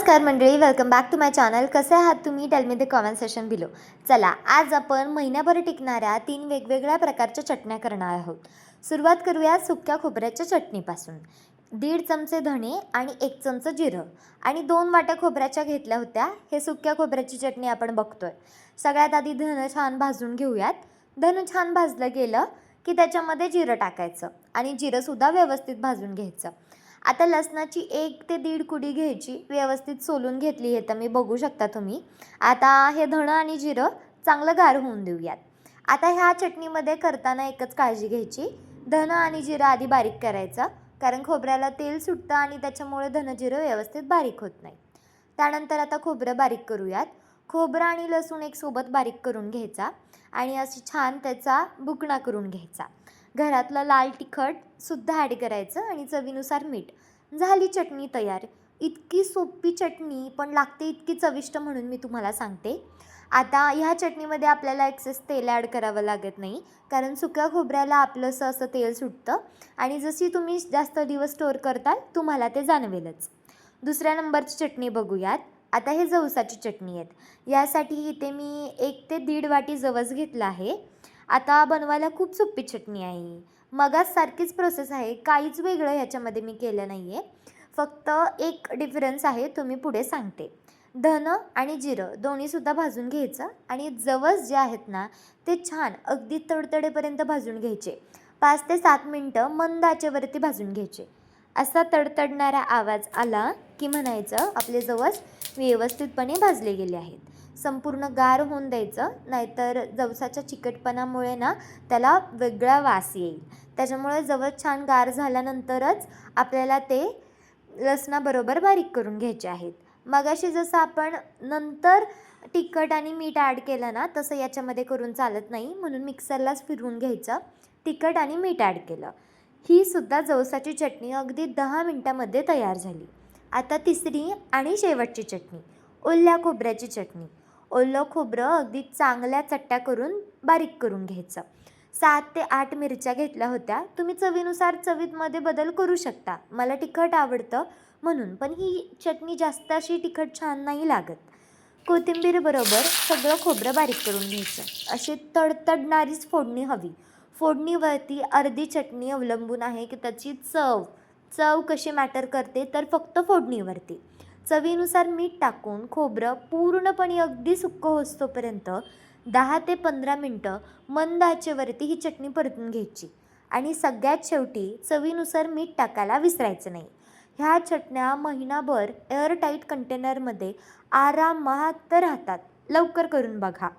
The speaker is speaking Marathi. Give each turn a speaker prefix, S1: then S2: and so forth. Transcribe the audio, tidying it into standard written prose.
S1: नमस्कार मंडळी, welcome back to my channel. कसे आहात तुम्ही? Tell me the comment section below. चला, आज आपण महिन्याभर टिकणाऱ्या 3 वेगवेगळ्या प्रकारच्या चटण्या करणार आहोत. सुरुवात करूया सुक्या खोबऱ्याच्या चटणीपासून. 1.5 चमचे धणे आणि 1 चमचा जिरं आणि 2 वाट्या खोबऱ्याच्या घेतल्या होत्या. हे सुक्या खोबऱ्याची चटणी आपण बघतोय. सगळ्यात आधी धणं छान भाजून घेऊयात. धणं छान भाजलं गेलं की त्याच्यामध्ये जिरं टाकायचं आणि जिरंसुद्धा व्यवस्थित भाजून घ्यायचं. आता लसणाची 1 ते 1.5 कुडी घ्यायची, व्यवस्थित सोलून घेतली आहे तर मी बघू शकता तुम्ही. आता हे धणं आणि जिरं चांगलं गार होऊन देऊयात. आता ह्या चटणीमध्ये करताना एकच काळजी घ्यायची, धणं आणि जिरं आधी बारीक करायचं, कारण खोबऱ्याला तेल सुटतं आणि त्याच्यामुळे धणं जिरं व्यवस्थित बारीक होत नाही. त्यानंतर आता खोबरं बारीक करूयात. खोबरं आणि लसूण एक सोबत बारीक करून घ्यायचा आणि अशी छान त्याचा बुकणा करून घ्यायचा. घरातलं लाल तिखटसुद्धा ॲड करायचं आणि चवीनुसार मीठ. झाली चटणी तयार. इतकी सोपी चटणी पण लागते इतकी चविष्ट म्हणून मी तुम्हाला सांगते. आता ह्या चटणीमध्ये आपल्याला एक्सेस तेल ॲड करावं लागत नाही, कारण सुक्या खोबऱ्याला आपलंसं असं तेल सुटतं आणि जशी तुम्ही जास्त दिवस स्टोअर करताल तुम्हाला ते जाणवेलच. दुसऱ्या नंबरची चटणी बघूयात. आता हे जवसाची चटणी आहेत. यासाठी इथे मी 1 ते 1.5 वाटी जवस घेतला आहे. आता बनवायला खूप सोपी चटणी आहे. मगाच सारखीच प्रोसेस आहे, काहीच वेगळं ह्याच्यामध्ये मी केलं नाही आहे. फक्त एक डिफरन्स आहे, तो मी पुढे सांगते. धणं आणि जिरं दोन्हीसुद्धा भाजून घ्यायचं आणि जवस जे आहेत ना ते छान अगदी तडतडेपर्यंत भाजून घ्यायचे. 5 ते 7 मिनटं मंद आचेवरती भाजून घ्यायचे. असा तडतडणारा आवाज आला की म्हणायचं आपले जवस व्यवस्थितपणे भाजले गेले आहेत. संपूर्ण गार होऊन द्यायचं, नाहीतर जवसाच्या चिकटपणामुळे ना त्याला वेगळा वास येईल. त्याच्यामुळे जवस छान गार झाल्यानंतरच आपल्याला ते लसणाबरोबर बारीक करून घ्यायचे आहेत. मगाशी जसं आपण नंतर तिखट आणि मीठ ॲड केलं ना तसं याच्यामध्ये करून चालत नाही, म्हणून मिक्सरलाच फिरवून घ्यायचं. तिखट आणि मीठ ॲड केलं. ही सुद्धा जवसाची चटणी अगदी 10 मिनटामध्ये तयार झाली. आता तिसरी आणि शेवटची चटणी, ओल्या खोबऱ्याची चटणी. ओलं खोबरं अगदी चांगल्या चट्ट्या करून बारीक करून घ्यायचं. 7 ते 8 मिरच्या घेतल्या होत्या. तुम्ही चवीनुसार चवीमध्ये बदल करू शकता. मला तिखट आवडतं म्हणून, पण ही चटणी जास्त अशी तिखट छान नाही लागत. कोथिंबीरबरोबर सगळं खोबरं बारीक करून घ्यायचं. अशी तडतडणारीच फोडणी हवी. फोडणीवरती अर्धी चटणी अवलंबून आहे की त्याची चव कशी मॅटर करते, तर फक्त फोडणीवरती. चवीनुसार मीठ टाकून खोबरं पूर्णपणे अगदी सुक्कं होईस्तोपर्यंत 10 ते 15 मिनटं मंद आचेवरती ही चटणी परतून घ्यायची आणि सगळ्यात शेवटी चवीनुसार मीठ टाकायला विसरायचं नाही. ह्या चटण्या महिनाभर एअरटाईट कंटेनरमध्ये आरामात राहतात. लवकर करून बघा.